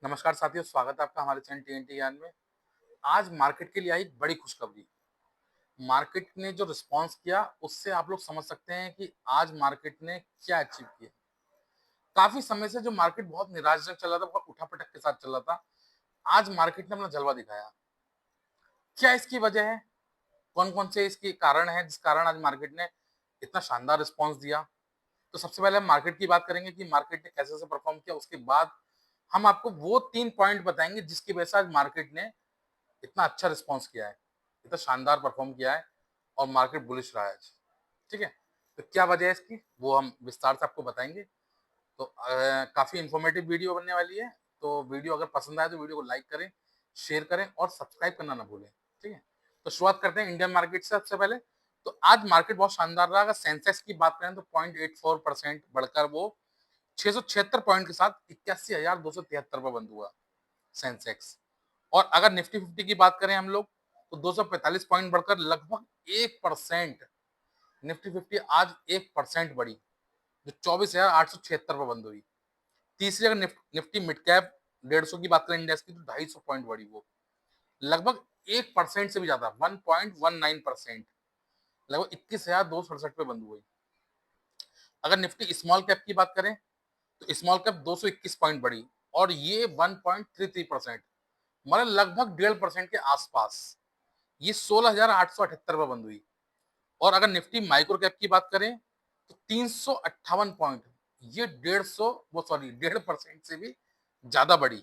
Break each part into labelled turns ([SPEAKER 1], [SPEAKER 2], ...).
[SPEAKER 1] नमस्कार साथियों, स्वागत है आपका हमारे चैनल टीएनटी ज्ञान में। आज मार्केट के लिए आई बड़ी खुशखबरी। मार्केट ने जो रिस्पॉन्स किया उससे आप लोग समझ सकते हैं कि आज मार्केट ने क्या अचीव किया। काफी समय से जो मार्केट बहुत निराशाजनक चल रहा था, बहुत उठापटक के साथ चल रहा था, आज मार्केट ने अपना जलवा दिखाया। क्या इसकी वजह है? कौन कौन से इसके कारण हैं जिस कारण आज मार्केट ने इतना शानदार रिस्पॉन्स दिया? तो सबसे पहले हम मार्केट की बात करेंगे कि मार्केट ने कैसे परफॉर्म किया। उसके बाद हम आपको वो 3 पॉइंट बताएंगे जिसकी वजह से आज मार्केट ने इतना अच्छा रिस्पॉन्स किया है, इतना शानदार परफॉर्म किया है और मार्केट बुलिश रहा है आज। ठीक है? तो क्या वजह है इसकी, वो हम विस्तार से आपको बताएंगे। तो काफी इंफॉर्मेटिव वीडियो बनने वाली है। तो वीडियो अगर पसंद आए तो वीडियो को लाइक करें, शेयर करें और सब्सक्राइब करना ना भूलें। ठीक है? तो शुरुआत करते हैं इंडियन मार्केट से। सबसे पहले तो आज मार्केट बहुत शानदार रहा। अगर सेंसेक्स की बात करें तो 0.84% बढ़कर वो 676 पॉइंट के साथ 81,273 पर बंद हुआ सेंसेक्स। और अगर निफ्टी 50 की बात करें हम लोग तो 245 पॉइंट बढ़कर लगभग 1%। निफ्टी 50 आज 1% बढ़ी, जो 24,876 पर बंद हुई। तीसरी अगर निफ्टी मिड कैप 150 की बात करें इंडेक्स की तो 250 पॉइंट बढ़ी, वो लगभग 1% से भी ज्यादा 1.19%, लगभग 21,267 पे बंद हुई। अगर निफ्टी स्मॉल कैप की बात करें तो स्मॉल कैप 221 पॉइंट बढ़ी और ये 1.33%, मतलब लगभग 1.5% के आसपास, ये 16,878 पर बंद हुई। और अगर निफ्टी माइक्रो कैप की बात करें तो 358 पॉइंट, ये 1.5% से भी ज्यादा बढ़ी,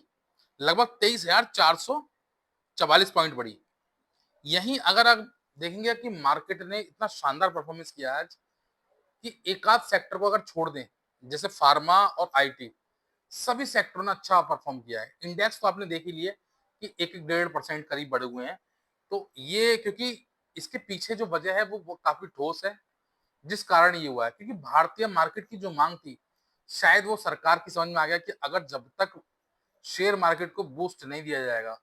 [SPEAKER 1] लगभग 23,444 पॉइंट बढ़ी। यहीं अगर आप देखेंगे कि मार्केट ने इतना शानदार परफॉर्मेंस किया आज कि एक आध सेक्टर को अगर छोड़ दें, जैसे फार्मा और आईटी, सभी सेक्टरों ने अच्छा परफॉर्म किया है। इंडेक्स तो आपने देख ही लिए कि 1-1.5% करीब बढ़े हुए हैं। तो ये क्योंकि इसके पीछे जो वजह है वो काफी ठोस है, जिस कारण ये हुआ है क्योंकि भारतीय मार्केट की जो मांग थी, शायद वो सरकार की समझ में आ गया कि अगर जब तक शेयर मार्केट को बूस्ट नहीं दिया जाएगा,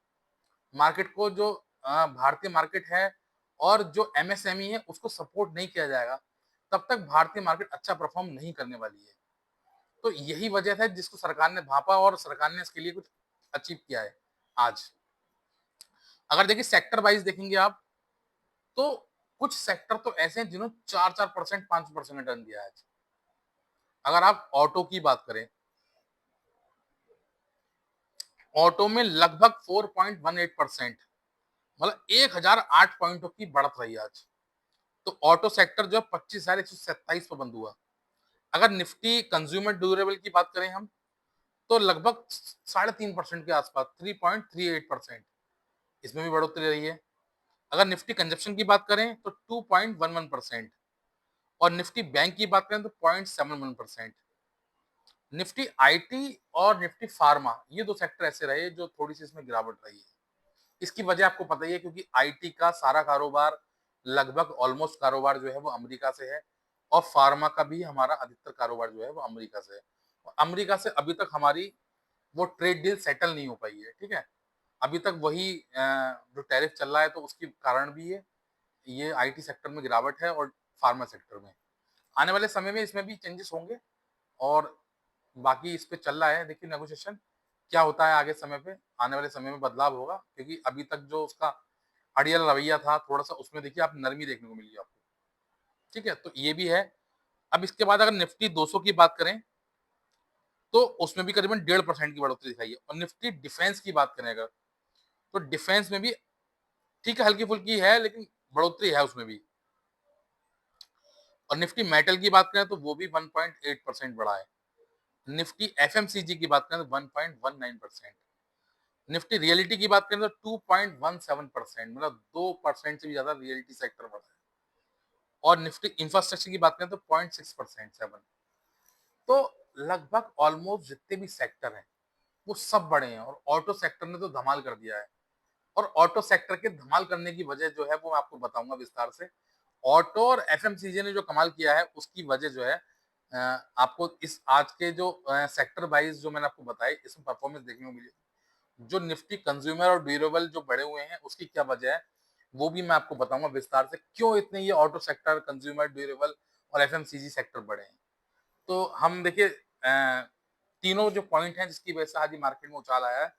[SPEAKER 1] मार्केट को जो भारतीय मार्केट है और जो एमएसएमई है उसको सपोर्ट नहीं किया जाएगा, तब तक भारतीय मार्केट अच्छा परफॉर्म नहीं करने वाली है। तो यही वजह है जिसको सरकार ने भापा और सरकार ने इसके लिए कुछ अचीव किया है आज। अगर देखिए सेक्टर वाइज देखेंगे आप तो कुछ सेक्टर तो ऐसे हैं जिन्होंने 4-4%, 5% रिटर्न दिया है आज। अगर आप ऑटो की बात करें, ऑटो में लगभग 4.18%, मतलब 1008 पॉइंटों की बढ़त रही आज। तो ऑटो सेक्टर जो है 25,127 पर बंद हुआ। अगर निफ्टी कंज्यूमर ड्यूरेबल की बात करें हम तो लगभग 3.5% के आसपास, 3.38%, इसमें भी बढ़ोतरी रही है। अगर निफ्टी कंजप्शन की बात करें तो 2.11% और निफ्टी बैंक की बात करें तो 0.71%। निफ्टी आईटी और निफ्टी फार्मा, ये दो सेक्टर ऐसे रहे जो थोड़ी सी इसमें गिरावट रही है। इसकी वजह आपको पता ही है क्योंकि आईटी का सारा कारोबार, लगभग ऑलमोस्ट कारोबार जो है वो अमेरिका से है और फार्मा का भी हमारा अधिकतर कारोबार जो है वो अमेरिका से है। और अमेरिका से अभी तक हमारी वो ट्रेड डील सेटल नहीं हो पाई है। ठीक है? अभी तक वही जो टैरिफ चल रहा है, तो उसके कारण भी ये आईटी सेक्टर में गिरावट है और फार्मा सेक्टर में। आने वाले समय में इसमें भी चेंजेस होंगे और बाकी इस पे चल रहा है, देखिए नेगोशिएशन क्या होता है आगे समय पे। आने वाले समय में बदलाव होगा क्योंकि अभी तक जो उसका अड़ियल रवैया था थोड़ा सा, उसमें देखिए आप नरमी देखने को मिली आपको। ठीक है? तो ये भी है। अब इसके बाद अगर निफ्टी 200 की बात करें तो उसमें भी करीबन 1.5% की बढ़ोतरी दिखाई है। और निफ्टी डिफेंस की बात करें अगर, तो डिफेंस में भी ठीक है, हल्की फुल्की है लेकिन बढ़ोतरी है उसमें भी। और निफ्टी मेटल की बात करें तो वो भी 1.8% बढ़ा है। निफ्टी एफएमसीजी की बात करें तो 1.19%। निफ्टी रियलिटी की बात करें तो 2.17%, मतलब 2% से भी ज्यादा रियलिटी सेक्टर बढ़ा है। और निफ्टी इंफ्रास्ट्रक्चर की बात करें तो 0.6%, 7। तो लगभग ऑलमोस्ट जितने भी सेक्टर हैं वो सब बड़े हैं और ऑटो सेक्टर ने तो धमाल कर दिया है। और ऑटो सेक्टर के धमाल करने की वजह जो है वो मैं आपको बताऊंगा विस्तार से। ऑटो और एफएमसीजी ने जो कमाल किया है उसकी वजह जो है आपको इस आज के जो सेक्टर वाइज जो मैंने आपको बताया इसमें परफॉर्मेंस देखने को मिली। जो निफ्टी कंज्यूमर और ड्यूरेबल जो बढ़े हुए हैं उसकी क्या वजह है, वो भी मैं आपको बताऊंगा विस्तार से, क्यों इतने ये ऑटो सेक्टर, कंज्यूमर ड्यूरेबल और एफएमसीजी सेक्टर बढ़े हैं। तो हम देखिए तीनों जो पॉइंट हैं जिसकी वजह से आज ये मार्केट में उछाल आया है,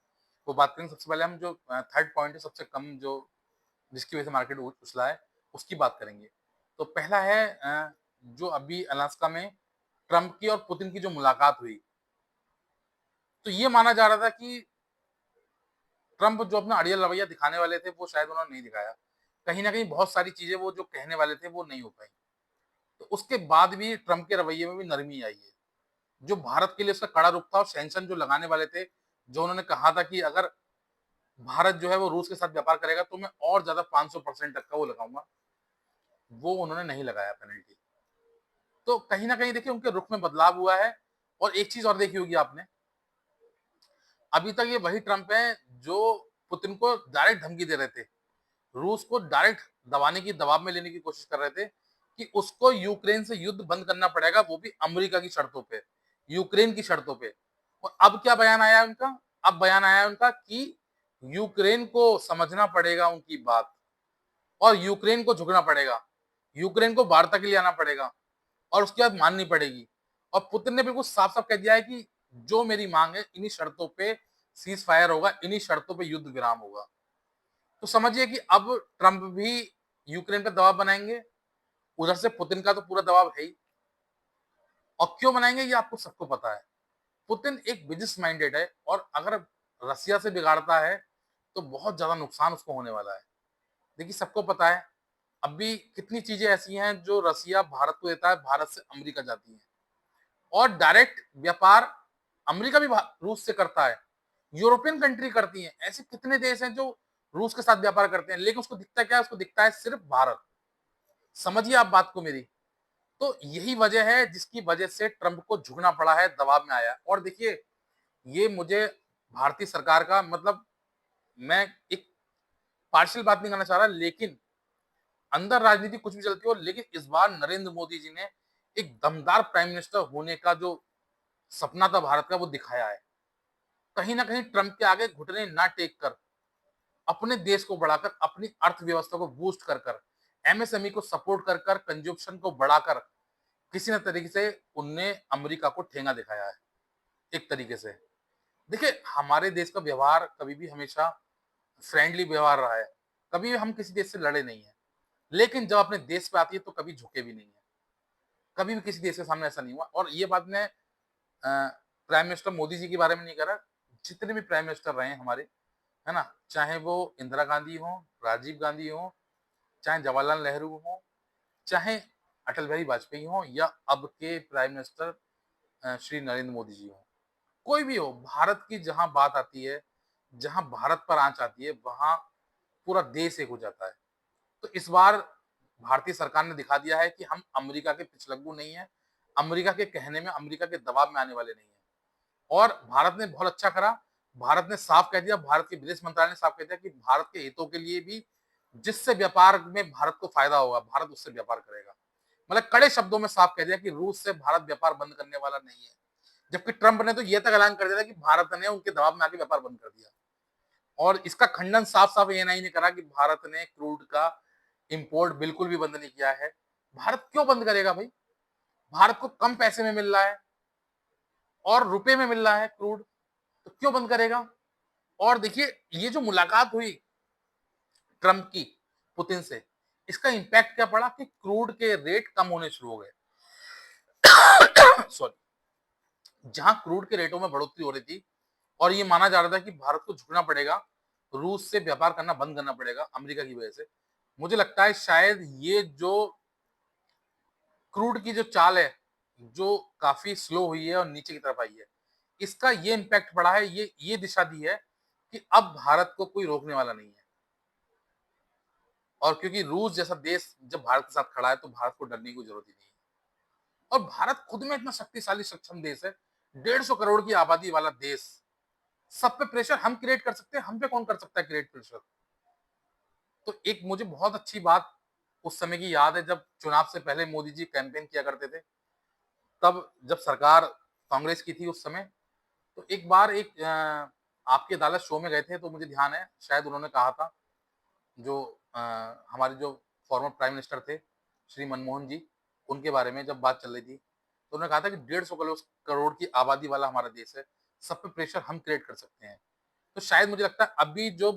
[SPEAKER 1] वो बात करेंगे। सबसे पहले हम जो थर्ड पॉइंट है, सबसे कम जो जिसकी वजह से मार्केट उछला है, उसकी बात करेंगे। तो पहला है जो अभी अलास्का में ट्रंप की और पुतिन की जो मुलाकात हुई, तो ये माना जा रहा था कि ट्रंप जो अपना अड़ियल रवैया दिखाने वाले थे, वो शायद उन्होंने नहीं दिखाया। कहीं न कहीं बहुत सारी चीज़ें वो जो कहने वाले थे, वो नहीं हो पाई। तो उसके बाद भी ट्रंप के रवैये में भी नरमी आई है। जो भारत के लिए उसका कड़ा रुख था और सैंक्शन जो लगाने वाले थे, जो उन्होंने कहा था कि अगर भारत जो है वो रूस के साथ व्यापार करेगा तो मैं और ज़्यादा 500% तक का वो लगाऊँगा, वो उन्होंने नहीं लगाया पेनल्टी। तो कहीं न कहीं देखिए उनके रुख में बदलाव हुआ है। और एक चीज़ और देखी होगी आपने, अभी तक ये वही ट्रंप हैं जो पुतिन को डायरेक्ट धमकी दे रहे थे। रूस को डायरेक्ट दबाने की, दबाव में लेने की कोशिश कर रहे थे कि उसको यूक्रेन से युद्ध बंद करना पड़ेगा, वो भी अमेरिका की शर्तों पे, यूक्रेन की शर्तों पे। और अब क्या बयान आया है उनका? अब बयान आया है उनका कि यूक्रेन को समझना पड़ेगा उनकी बात और यूक्रेन को झुकना पड़ेगा। यूक्रेन को वार्ता के लिए आना पड़ेगा और उसके बाद माननी पड़ेगी। और पुतिन ने बिल्कुल साफ-साफ कह दिया है कि जो मेरी मांग है, इन्हीं शर्तों पे सीज़ फायर होगा, इन्हीं शर्तों पे युद्ध विराम होगा। तो समझिए कि अब ट्रंप भी यूक्रेन पे दबाव बनाएँगे, उधर से पुतिन का तो पूरा दबाव है ही। और क्यों बनाएँगे ये आपको सबको पता है। पुतिन एक बिज़नेस माइंडेड है और अगर रसिया से बिगाड़ता है, तो बहुत ज़्यादा नुकसान उसको होने वाला है। देखिए सबको पता है, अभी कितनी चीज़ें ऐसी हैं जो रसिया भारत को देता है, भारत से अमेरिका जाती हैं। और डायरेक्ट व्यापार अमेरिका भी रूस से करता है, यूरोपियन कंट्री करती हैं। ऐसे कितने देश हैं जो रूस के साथ व्यापार करते हैं, लेकिन उसको दिखता क्या है? उसको दिखता है सिर्फ भारत। समझिए आप बात को मेरी। तो यही वजह है जिसकी वजह से ट्रंप को झुकना पड़ा है, दबाव में आया है। और देखिए, ये मुझे भारतीय सरकार का मतलब, मैं एक पार्शियल बात नहीं करना चाह रहा, लेकिन अंदर राजनीति कुछ भी चलती हो, लेकिन इस बार नरेंद्र मोदी जी ने एक दमदार प्राइम मिनिस्टर होने का जो सपना था भारत का, वो दिखाया है। कहीं न कहीं ट्रंप के आगे घुटने ना टेक कर, अपने देश को बढ़ाकर, अपनी अर्थव्यवस्था को बूस्ट कर एमएसएमई को सपोर्ट कर कंजम्पशन को बढ़ाकर, किसी न तरीके से उनने अमेरिका को ठेंगा दिखाया है, एक तरीके से। देखिए, हमारे देश का व्यवहार कभी भी हमेशा फ्रेंडली व्यवहार रहा है। कभी भी हम किसी देश से लड़े नहीं हैं। लेकिन जब अपने देश पे आती है तो कभी झुके भी नहीं हैं। कभी भी किसी देश के सामने ऐसा नहीं हुआ। और ये बात मैं प्राइम मिनिस्टर मोदी जी के बारे में नहीं कर रहा, जितने भी प्राइम मिनिस्टर रहे हैं हमारे, है ना? चाहे वो इंदिरा गांधी हों, राजीव गांधी हों, चाहे जवाहरलाल नेहरू हों, चाहे अटल बिहारी वाजपेयी हों या अब के प्राइम मिनिस्टर श्री नरेंद्र मोदी जी हों। कोई भी हो, भारत की जहाँ बात आती है, जहाँ भारत पर आँच आती है, वहाँ पूरा देश एक हो जाता है। तो इस बार भारतीय सरकार ने दिखा दिया है कि हम अमेरिका के पिछलग्गू नहीं हैं, अमेरिका के कहने में, अमेरिका के दबाव में आने वाले नहीं हैं। और भारत ने बहुत अच्छा करा, भारत ने साफ कह दिया, भारत के विदेश मंत्रालय ने साफ कह दिया कि भारत के हितों के लिए भी जिससे व्यापार में भारत को फायदा होगा, भारत उससे व्यापार करेगा। मतलब कड़े शब्दों में साफ कह दिया कि रूस से भारत व्यापार बंद करने वाला नहीं है। जबकि ट्रंप ने तो ये तक ऐलान कर दिया था कि भारत ने उनके दबाव में आके व्यापार बंद कर दिया। और इसका खंडन साफ-साफ एएनआई ने करा कि भारत ने क्रूड का इंपोर्ट बिल्कुल भी बंद नहीं किया है। भारत क्यों बंद करेगा भाई? भारत को कम पैसे में मिल रहा है और रुपए में मिल रहा है क्रूड, तो क्यों बंद करेगा? और देखिए, ये जो मुलाकात हुई ट्रंप की पुतिन से, इसका इम्पैक्ट क्या पड़ा कि क्रूड के रेट कम होने शुरू हो गए। सॉरी। जहां क्रूड के रेटों में बढ़ोतरी हो रही थी और ये माना जा रहा था कि भारत को झुकना पड़ेगा, रूस से व्यापार करना बंद करना पड़ेगा अमेरिका की वजह से। मुझे लगता है शायद ये जो क्रूड की जो चाल है, जो काफी स्लो हुई है और नीचे की तरफ आई है, इसका ये इम्पैक्ट पड़ा है, ये दिशा दी है कि अब भारत को कोई रोकने वाला नहीं है। और क्योंकि रूस जैसा देश जब भारत के साथ खड़ा है, तो भारत को डरने की कोई जरूरत ही नहीं है। और भारत खुद में इतना शक्तिशाली सक्षम देश है, 150 करोड़ की आबादी वाला देश, सब पे प्रेशर हम क्रिएट कर सकते हैं, हम पे कौन कर सकता है क्रिएट प्रेशर? तो एक मुझे बहुत अच्छी बात उस समय की याद है, जब चुनाव से पहले मोदी जी कैंपेन किया करते थे, तब जब सरकार कांग्रेस की थी उस समय, तो एक बार एक आपकी अदालत शो में गए थे, तो मुझे ध्यान है शायद उन्होंने कहा था, जो अ, हमारे जो फॉर्मर प्राइम मिनिस्टर थे श्री मनमोहन जी, उनके बारे में जब बात चल रही थी, तो उन्होंने कहा था कि 150 करोड़ की आबादी वाला हमारा देश है, सब पे प्रेशर हम क्रिएट कर सकते हैं। तो शायद मुझे लगता है अभी जो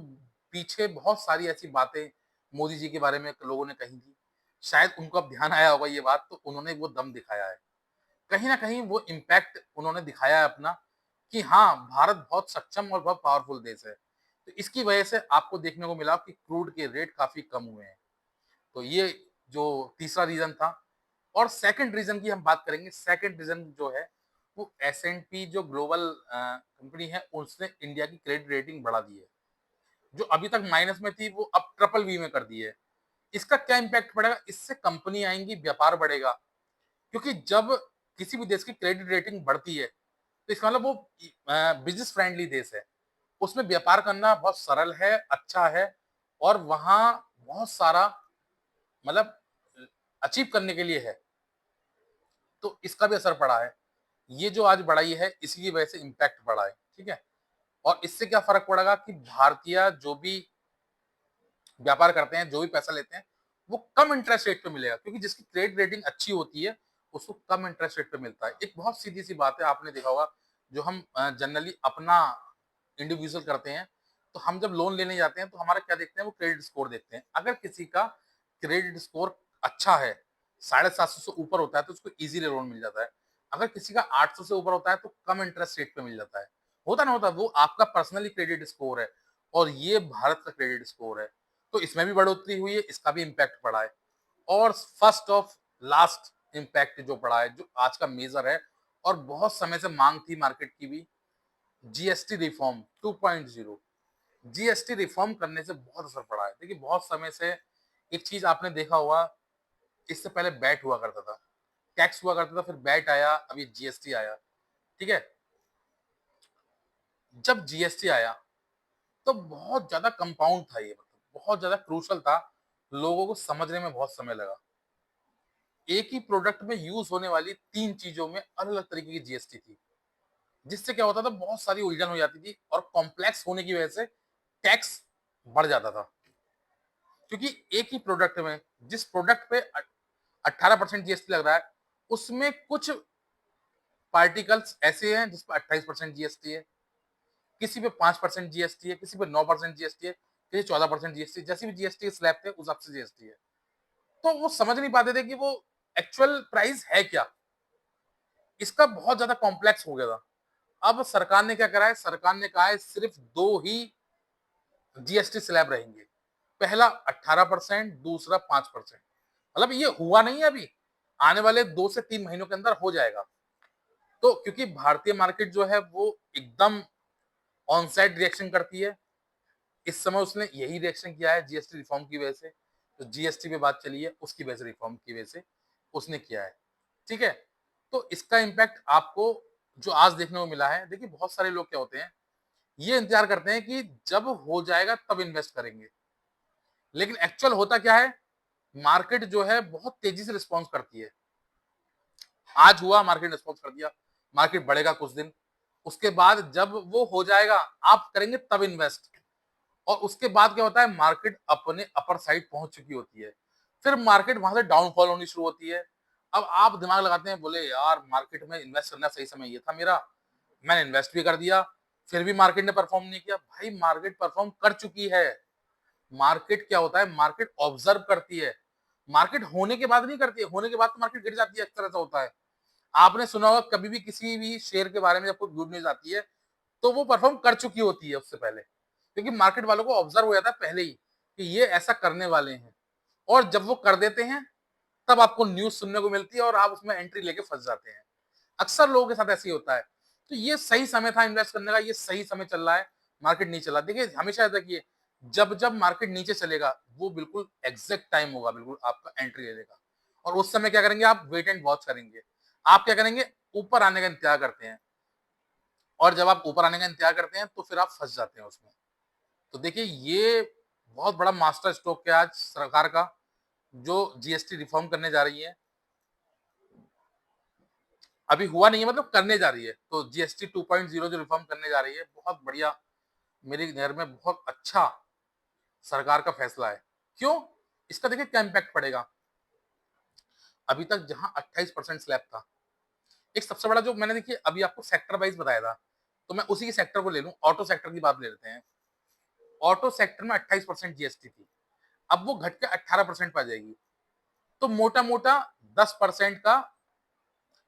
[SPEAKER 1] पीछे बहुत सारी ऐसी बातें मोदी जी के बारे में लोगों ने कही थी, शायद उनको अब ध्यान आया होगा ये बात, तो उन्होंने वो दम दिखाया है। कहीं न कहीं वो इम्पैक्ट उन्होंने दिखाया है अपना कि हाँ, भारत बहुत सक्षम और बहुत पावरफुल देश है। तो इसकी वजह से आपको देखने को मिला कि क्रूड के रेट काफ़ी कम हुए हैं। तो ये जो तीसरा रीज़न था और सेकंड रीज़न की हम बात करेंगे, सेकंड रीज़न जो है, वो एस&पी जो ग्लोबल कंपनी है, उसने इंडिया की क्रेडिट रेटिंग बढ़ा दी है। जो अभी तक माइनस में थी, वो अब ट्रिपल बी में कर दी है। इसका क्या इम्पैक्ट पड़ेगा? इससे कंपनी आएँगी, व्यापार बढ़ेगा। क्योंकि जब किसी भी देश की क्रेडिट रेटिंग बढ़ती है, तो इसका मतलब वो बिज़नेस फ्रेंडली देश है। उसमें व्यापार करना बहुत सरल है, अच्छा है और वहाँ बहुत सारा मतलब अचीव करने के लिए है। तो इसका भी असर पड़ा है। ये जो आज बढ़ाई है, इसी की वजह से इम्पैक्ट बढ़ा है, ठीक है? और इससे क्या फ़र्क पड़ेगा कि भारतीय जो भी व्यापार करते हैं, जो भी पैसा लेते हैं, वो कम इंटरेस्ट रेट पे मिलेगा क्योंकि जिसकी क्रेडिट रेटिंग अच्छी होती है, उसको कम इंटरेस्ट रेट पे मिलता है। एक बहुत सीधी-सी बात है, आपने देखा होगा, जो हम जनरली अपना इंडिविजुअल करते हैं, तो हम जब लोन लेने जाते हैं, तो हमारा क्या देखते हैं, वो क्रेडिट स्कोर देखते हैं। अगर किसी का क्रेडिट स्कोर अच्छा है, 750 से ऊपर होता है, तो उसको ईज़िली लोन मिल जाता है। अगर किसी का 800 से ऊपर होता है, तो कम इंटरेस्ट रेट पे मिल जाता है। होता ना होता, वो आपका पर्सनली क्रेडिट स्कोर है और ये भारत का क्रेडिट स्कोर है। तो इसमें भी बढ़ोतरी हुई है, इसका भी इम्पैक्ट पड़ा है। और फर्स्ट ऑफ लास्ट इम्पैक्ट जो पड़ा है, जो आज का मेजर है और बहुत समय से मांग थी मार्केट की भी, जीएसटी रिफॉर्म 2.0। जीएसटी रिफॉर्म करने से बहुत असर पड़ा है। देखिए, बहुत समय से एक चीज आपने देखा होगा, इससे पहले बैट हुआ करता था, टैक्स हुआ करता था, फिर बैट आया, अभी जीएसटी आया, ठीक है? जब जीएसटी आया तो बहुत ज्यादा कंपाउंड था ये, मतलब बहुत ज्यादा क्रूशल था, लोगों को समझने में बहुत समय लगा। एक ही प्रोडक्ट में यूज होने वाली 3 चीजों में अलग-अलग तरीके की जीएसटी थी। जिससे क्या होता था, बहुत सारी उलझन हो जाती थी और कॉम्प्लेक्स होने की वजह से टैक्स बढ़ जाता था। क्योंकि एक ही प्रोडक्ट में जिस प्रोडक्ट पे 18% जीएसटी लग रहा है, उसमें कुछ पार्टिकल्स ऐसे हैं जिस पे 28% जीएसटी है, किसी पे 5% जीएसटी है, किसी पे 9% जीएसटी है, किसी 14% जीएसटी, जैसी भी जीएसटी स्लैब थे, उस हिसाब से जीएसटी है। तो वो समझ नहीं पाते थे कि वो एक्चुअल प्राइस है क्या? इसका बहुत ज्यादा कॉम्प्लेक्स हो गया था। अब सरकार ने क्या करा है, सरकार ने कहा है सिर्फ 2 ही जीएसटी स्लैब रहेंगे। पहला 18%, दूसरा 5%। मतलब ये हुआ नहीं है अभी, आने वाले 2 से 3 महीनों के अंदर हो जाएगा। तो क्योंकि भारतीय मार्केट जो है वो एकदम ऑन साइड रिएक्शन करती है, इस समय उसने यही रिएक्शन किया है जीएसटी रिफॉर्म की वजह से। तो जीएसटी पे बात चली है, उसकी वजह से, रिफॉर्म की वजह से उसने किया है। ठीक है? तो इसका इम्पैक्ट आपको जो आज देखने को मिला है, देखिए बहुत सारे लोग क्या होते हैं, ये इंतजार करते हैं कि जब हो जाएगा तब इन्वेस्ट करेंगे। लेकिन एक्चुअल होता क्या है, मार्केट जो है बहुत तेजी से रिस्पॉन्स करती है। आज हुआ, मार्केट रिस्पॉन्स कर दिया, मार्केट बढ़ेगा कुछ दिन, उसके बाद जब वो हो जाएगा, आप करेंगे तब इन्वेस्ट। और उसके बाद क्या होता है, मार्केट अपने अपर साइड पहुंच चुकी होती है, फिर मार्केट वहां से डाउनफॉल होनी शुरू होती है। अब आप दिमाग लगाते हैं, बोले यार मार्केट में इन्वेस्ट करना सही समय ये था मेरा, मैंने इन्वेस्ट भी कर दिया, फिर भी मार्केट ने परफॉर्म नहीं किया। भाई मार्केट परफॉर्म कर चुकी है। मार्केट क्या होता है, मार्केट ऑब्जर्व करती है, मार्केट होने के बाद नहीं करती है, होने के बाद तो मार्केट गिर जाती है, अक्सर ऐसा होता है। आपने सुना होगा कभी भी किसी भी शेयर के बारे में जब कोई गुड न्यूज आती है, तो वो परफॉर्म कर चुकी होती है उससे पहले, क्योंकि मार्केट वालों को ऑब्जर्व हो जाता है पहले ही कि ये ऐसा करने वाले हैं। और जब वो कर देते हैं, तब आपको न्यूज सुनने को मिलती है और आप उसमें एंट्री लेके फंस जाते हैं। अक्सर लोगों के साथ ऐसे ही होता है। तो ये सही समय था इन्वेस्ट करने का, ये सही समय चल रहा है, मार्केट नहीं चला। देखिए हमेशा याद रखिए, जब जब मार्केट नीचे चलेगा, वो बिल्कुल एग्जैक्ट टाइम होगा बिल्कुल आपका एंट्री लेने का। और उस समय क्या करेंगे, आप वेट एंड वॉच करेंगे। आप क्या करेंगे, ऊपर आने का इंतजार करते हैं। और जब आप ऊपर आने का इंतजार करते हैं, तो फिर आप फंस जाते हैं उसमें। तो देखिए, ये बहुत बड़ा मास्टर स्ट्रोक है आज सरकार का, जो जीएसटी रिफॉर्म करने जा रही है। अभी हुआ नहीं है, मतलब करने जा रही है। तो जीएसटी 2.0 जो रिफॉर्म करने जा रही है, बहुत बढ़िया, मेरी नज़र में बहुत अच्छा सरकार का फैसला है। क्यों? इसका देखिए क्या इम्पैक्ट पड़ेगा। अभी तक जहां 28% स्लैब था, एक सबसे बड़ा जो मैंने देखिए अभी आपको सेक्टर वाइज बताया था, तो मैं उसी के सेक्टर को ले लूं, ऑटो सेक्टर की बात ले लेते हैं। ऑटो सेक्टर में 28% जीएसटी थी, अब वो घट के 18% पे आ जाएगी। तो मोटा मोटा 10% का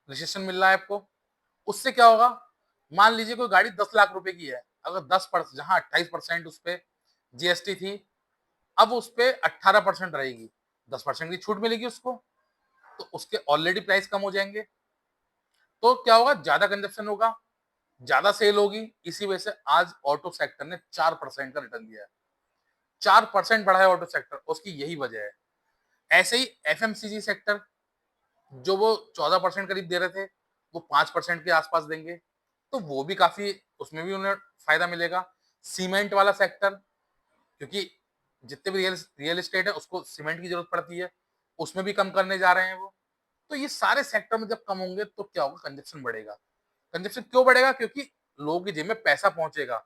[SPEAKER 1] रिसेशन मिल रहा है आपको। उससे क्या होगा, मान लीजिए कोई गाड़ी 10 लाख रुपए की है, अगर 10% जहां 28% उस पर जीएसटी थी, अब उस पर 18% रहेगी, 10% की छूट मिलेगी उसको, तो उसके ऑलरेडी प्राइस कम हो जाएंगे। तो क्या होगा, ज्यादा कंजप्शन होगा, ज्यादा सेल होगी। इसी वजह से आज ऑटो सेक्टर ने 4% का रिटर्न दिया है, 4% बढ़ा है ऑटो सेक्टर, उसकी यही वजह है। ऐसे ही एफएमसीजी सेक्टर, जो वो 14% करीब दे रहे थे, वो 5% के आसपास देंगे, तो वो भी काफी, उसमें भी उन्हें फायदा मिलेगा। सीमेंट वाला सेक्टर, क्योंकि जितने भी रियल रियल एस्टेट है उसको सीमेंट की जरूरत पड़ती है, उसमें भी कम करने जा रहे हैं वो। तो ये सारे सेक्टर में जब कम होंगे तो क्या होगा, कंजप्शन बढ़ेगा। कंजप्शन क्यों बढ़ेगा, क्योंकि लोगों की जेब में पैसा पहुंचेगा,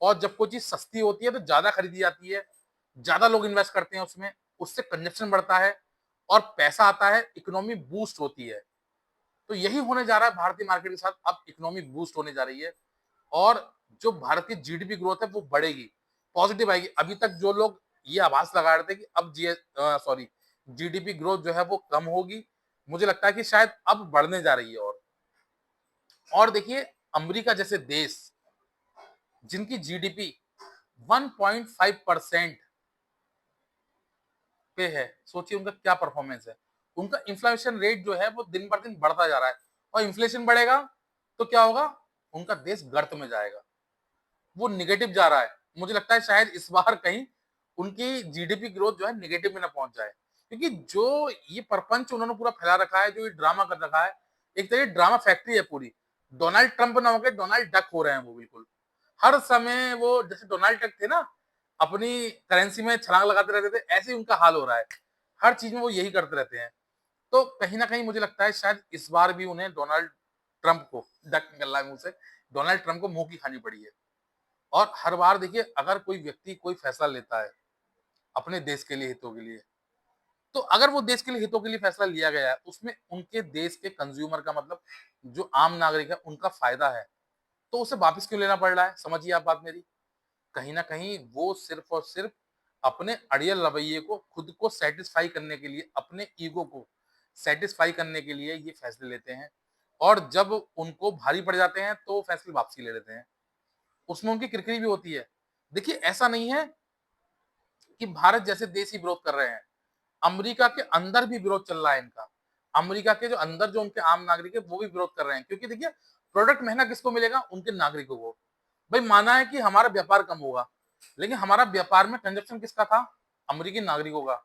[SPEAKER 1] और जब कोई चीज सस्ती होती है तो ज्यादा खरीदी जाती है, ज्यादा लोग इन्वेस्ट करते हैं उसमें, उससे कंजप्शन बढ़ता है और पैसा आता है, इकोनॉमी बूस्ट होती है। तो यही होने जा रहा है भारतीय मार्केट के साथ, अब इकोनॉमी बूस्ट होने जा रही है, और जो भारत की जीडीपी ग्रोथ है वो बढ़ेगी, पॉजिटिव आएगी। अभी तक जो लोग ये आभास लगा रहे थे कि अब जीडीपी ग्रोथ जो है वो कम होगी, मुझे लगता है कि शायद अब बढ़ने जा रही है। और देखिए, अमेरिका जैसे देश जिनकी जीडीपी 1.5% पे है, सोचिए उनका क्या परफॉर्मेंस है। उनका इन्फ्लेशन रेट जो है वो दिन पर दिन बढ़ता जा रहा है, और इन्फ्लेशन बढ़ेगा तो क्या होगा, उनका देश गर्त में जाएगा, वो निगेटिव जा रहा है। मुझे लगता है शायद इस बार कहीं उनकी जीडीपी ग्रोथ जो है निगेटिव में ना पहुंच जाए, क्योंकि जो ये परपंच उन्होंने पूरा फैला रखा है, जो ये ड्रामा कर रखा है, एक तरह ड्रामा फैक्ट्री है पूरी। डोनाल्ड ट्रंप ना होकर डोनाल्ड डक हो रहे हैं वो, बिल्कुल हर समय वो, जैसे डोनाल्ड डक थे ना, अपनी करेंसी में छलांग लगाते रहते थे, ऐसे ही उनका हाल हो रहा है, हर चीज में वो यही करते रहते हैं। तो कहीं ना कहीं मुझे लगता है शायद इस बार भी उन्हें डोनाल्ड ट्रंप को, डक निकल रहा है मुंह से, डोनाल्ड ट्रंप को मुंह की खानी पड़ी है। और हर बार देखिए, अगर कोई व्यक्ति कोई फैसला लेता है अपने देश के लिए, हितों के लिए, तो अगर वो देश के लिए हितों के लिए फैसला लिया गया है, उसमें उनके देश के कंज्यूमर का मतलब जो आम नागरिक है उनका फायदा है, तो उसे वापस क्यों लेना पड़ रहा है, समझिए आप बात मेरी। कहीं ना कहीं वो सिर्फ और सिर्फ अपने अड़ियल रवैये को, खुद को सेटिस्फाई करने के लिए, अपने ईगो को सेटिस्फाई करने के लिए ये फैसले लेते हैं, और जब उनको भारी पड़ जाते हैं तो फैसले वापसी ले लेते हैं, उसमें उनकी किरकिरी भी होती है। देखिए, ऐसा नहीं है कि भारत जैसे देश ही विरोध कर रहे हैं, अमेरिका के अंदर भी विरोध चल रहा है इनका। अमेरिका के जो अंदर जो उनके आम नागरिक है वो भी विरोध कर रहे हैं, क्योंकि देखिए, प्रोडक्ट महंगा किसको मिलेगा, उनके नागरिकों को। भाई माना है कि हमारा व्यापार कम होगा, लेकिन हमारा व्यापार में कंजप्शन किसका था, अमेरिकी नागरिकों का।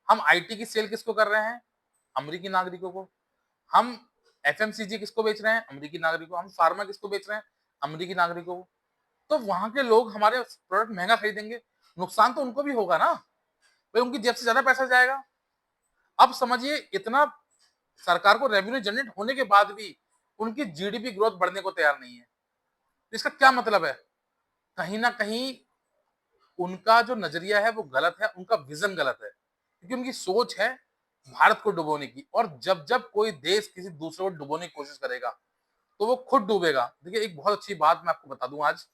[SPEAKER 1] हम आईटी की सेल किसको कर रहे हैं, अमेरिकी नागरिकों को। हम एफएमसीजी किसको बेच रहे हैं, अमेरिकी नागरिकों को। हम फार्मा किसको बेच रहे हैं, अमेरिकी नागरिकों को। तो वहां के लोग हमारे प्रोडक्ट महंगा खरीदेंगे, नुकसान तो उनको भी होगा ना, भाई उनकी जेब से ज्यादा पैसा जाएगा। अब समझिए, इतना सरकार को रेवेन्यू जनरेट होने के बाद भी उनकी जीडीपी ग्रोथ बढ़ने को तैयार नहीं है, इसका क्या मतलब है, कहीं ना कहीं उनका जो नजरिया है वो गलत है, उनका विजन गलत है, क्योंकि उनकी सोच है भारत को डुबोने की। और जब जब कोई देश किसी दूसरे को डुबोने की कोशिश करेगा तो वो खुद डूबेगा। देखिए, एक बहुत अच्छी बात मैं आपको बता दूं, आज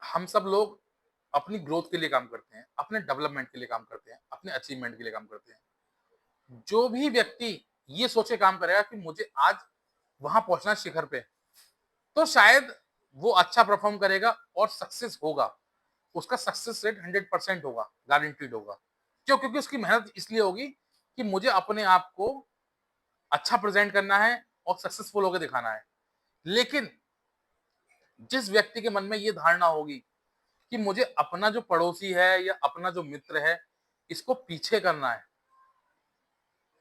[SPEAKER 1] हम सब लोग अपनी ग्रोथ के लिए काम करते हैं, अपने डेवलपमेंट के लिए काम करते हैं, अपने अचीवमेंट के लिए काम करते हैं। जो भी व्यक्ति ये सोचे काम करेगा कि मुझे आज वहां पहुंचना शिखर पे, तो शायद वो अच्छा परफॉर्म करेगा और सक्सेस होगा, उसका सक्सेस रेट 100% होगा, गारंटीड होगा। क्यों, क्योंकि उसकी मेहनत इसलिए होगी कि मुझे अपने आप को अच्छा प्रेजेंट करना है और सक्सेसफुल होकर दिखाना है। लेकिन जिस व्यक्ति के मन में ये धारणा होगी कि मुझे अपना जो पड़ोसी है या अपना जो मित्र है इसको पीछे करना है,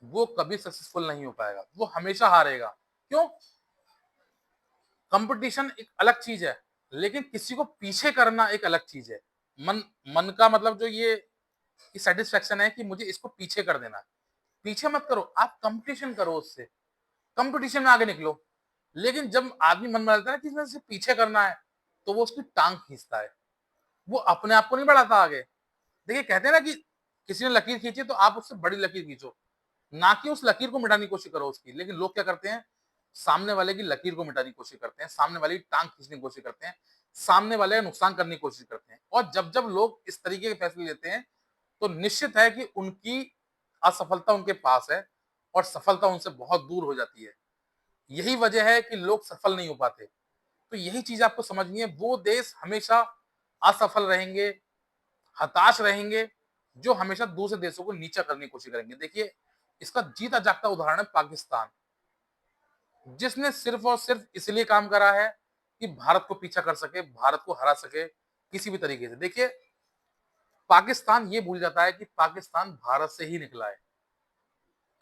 [SPEAKER 1] वो कभी सक्सेसफुल नहीं हो पाएगा, वो हमेशा हारेगा। क्यों, कंपटीशन एक अलग चीज है, लेकिन किसी को पीछे करना एक अलग चीज है। मन मन का मतलब जो ये सेटिस्फेक्शन है कि मुझे इसको पीछे कर देना है, पीछे मत करो, आप कंपटीशन करो उससे, कंपटीशन में आगे निकलो। लेकिन जब आदमी मन में रहता है कि इसे पीछे करना है, तो वो उसकी टांग खींचता है, वो अपने आप को नहीं बढ़ाता आगे। देखिए, कहते हैं ना कि किसी ने लकीर खींची तो आप उससे बड़ी लकीर खींचो, ना कि उस लकीर को मिटाने की कोशिश करो उसकी। लेकिन लोग क्या करते हैं, सामने वाले की लकीर को मिटाने की कोशिश करते हैं, सामने वाले की टांग खींचने की कोशिश करते हैं, सामने वाले का नुकसान करने की कोशिश करते हैं। और जब-जब लोग इस तरीके के फैसले लेते हैं, तो निश्चित है कि उनकी असफलता उनके पास है और सफलता उनसे बहुत दूर हो जाती है। यही वजह है कि लोग सफल नहीं हो पाते। तो यही चीज़ आपको समझनी है, वो देश हमेशा असफल रहेंगे, हताश रहेंगे, जो हमेशा दूसरे देशों को नीचा करने की कोशिश करेंगे। देखिए, इसका जीता-जागता उदाहरण है पाकिस्तान, जिसने सिर्फ़ और सिर्फ़ इसलिए काम करा है कि भारत को पीछा कर सके, भारत को हरा सके, किसी भी तरीके से। देखिए, पाकिस्तान ये भूल जाता है कि पाकिस्तान भारत से ही निकला है।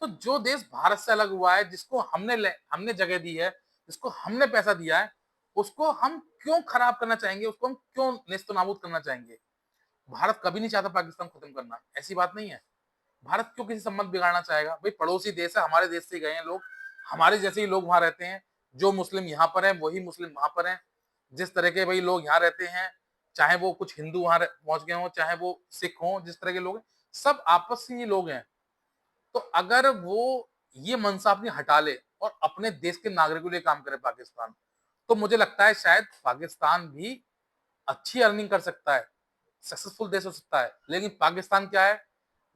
[SPEAKER 1] तो जो देश भारत से अलग हुआ है, जिसको हमने जगह दी है, जिसको हमने पैसा दिया है, उसको हम क्यों खराब करना चाहेंगे? उसको हम क्यों नेस्तनाबूद करना चाहेंगे? भारत कभी नहीं चाहता पाकिस्तान खत्म करना, ऐसी बात नहीं है। भारत क्यों किसी संबंध बिगाड़ना चाहेगा? भाई पड़ोसी देश है, हमारे देश से ही गए हैं लोग, हमारे जैसे ही लोग वहाँ रहते हैं, जो मुस्लिम यहाँ पर हैं, वही मुस्लिम वहाँ पर हैं। जिस तरह के भई लोग यहाँ रहते हैं, चाहे वो कुछ हिंदू वहाँ पहुँच गए हों, चाहे वो सिख हों, जिस तरह के लोग हैं, सब आपस में ही लोग हैं। तो अगर वो ये मनसा अपनी हटा ले और अपने देश के नागरिकों के लिए काम करे पाकिस्तान, तो मुझे लगता है शायद पाकिस्तान भी अच्छी अर्निंग कर सकता है, सक्सेसफुल देश हो सकता है। लेकिन पाकिस्तान क्या है?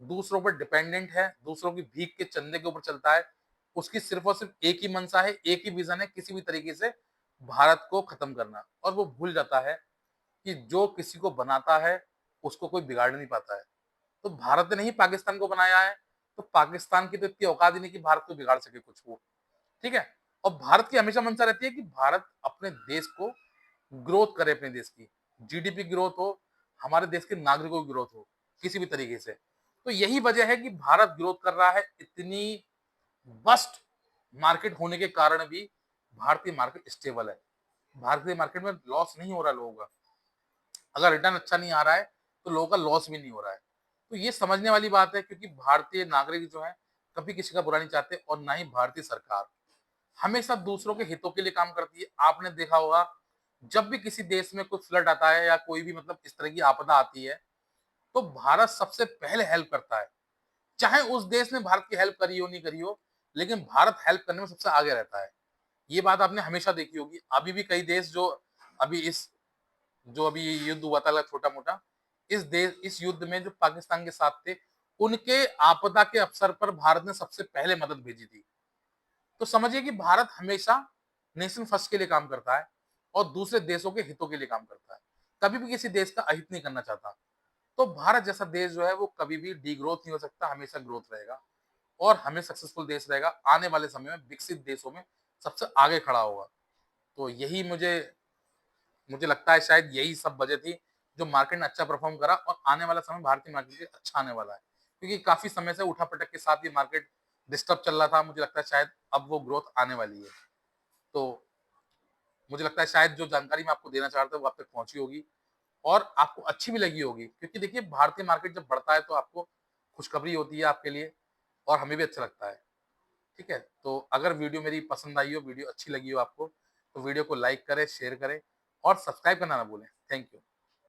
[SPEAKER 1] दूसरों पर डिपेंडेंट है, दूसरों की भीख के चंदे के ऊपर चलता है। उसकी सिर्फ़ और सिर्फ़ एक ही मंशा है, एक ही विज़न है, किसी भी तरीके से भारत को खत्म करना। और वो भूल जाता है कि जो किसी को बनाता है, उसको कोई बिगाड़ नहीं पाता है। तो भारत ने ही पाकिस्तान को बनाया है, तो पाकिस्तान की तो इतनी औकात ही नहीं कि भारत को बिगाड़ सके कुछ वो, ठीक है? और भारत की हमेशा मंशा रहती है कि भारत अपने देश को ग्रोथ करे, अपने देश की। जीडीपी ग्रोथ हो, हमारे देश के नागरिकों की ग्रोथ हो, किसी भी तरीके से। तो यही वजह है कि भारत ग्रोथ कर रहा है, इतनी बस्ट मार्केट होने के कारण भी भारतीय मार्केट स्टेबल है। भारतीय मार्केट में लॉस नहीं हो रहा है लोगों का। अगर रिटर्न अच्छा नहीं आ रहा है, तो लोगों का लॉस भी नहीं हो रहा है। तो ये समझने वाली बात है, क्योंकि भारतीय नागरिक जो हैं, कभी किसी का बुरा नहीं चाहते और ना ही भारतीय सरकार। हमेशा दूसरों के हितों के लिए काम करती है। आपने देखा होगा, जब भी किसी देश में कुछ फ्लड आता है या कोई भी मतलब इस तरह की आपदा आती है, तो भारत सबसे पहले हेल्प करता है। चाहे उस देश ने भारत की हेल्प करी हो, नहीं करी हो, लेकिन भारत हेल्प करने में सबसे आगे रहता है। ये बात आपने हमेशा देखी होगी। अभी भी कई देश अभी इस जो अभी ये युद्ध हुआ था छोटा-मोटा, इस युद्ध में जो पाकिस्तान के साथ थे, उनके आपदा के अवसर पर भारत ने सबसे पहले मदद भेजी थी। तो समझिए कि भारत हमेशा नेशन फर्स्ट के लिए काम करता है और दूसरे देशों के हितों के लिए काम करता है। कभी भी किसी देश का अहित नहीं करना चाहता। तो भारत जैसा देश जो है वो कभी भी डिग्रोथ नहीं हो सकता, हमेशा ग्रोथ रहेगा और हमें सक्सेसफुल देश रहेगा। आने वाले समय में विकसित देशों में सबसे आगे खड़ा होगा। तो यही मुझे मुझे लगता है शायद यही सब वजह थी, जो मार्केट ने अच्छा परफ़ॉर्म करा और आने वाला समय भारतीय मार्केट के लिए अच्छा आने वाला है। क्योंकि काफ़ी समय से उठा-पटक के साथ ये मार्केट डिस्टर्ब चल रहा था, मुझे लगता है शायद अब वो ग्रोथ आने वाली है। तो मुझे लगता है शायद जो जानकारी मैं आपको देना चाह रहा था वो आप तक पहुँची होगी और आपको अच्छी भी लगी होगी। क्योंकि देखिए, भारतीय मार्केट जब बढ़ता है तो आपको खुशखबरी होती है आपके लिए और हमें भी अच्छा लगता है। ठीक है? तो अगर वीडियो मेरी पसंद आई हो, वीडियो अच्छी लगी हो आपको, तो वीडियो को लाइक करें, शेयर करें और सब्सक्राइब करना ना भूलें। Thank you.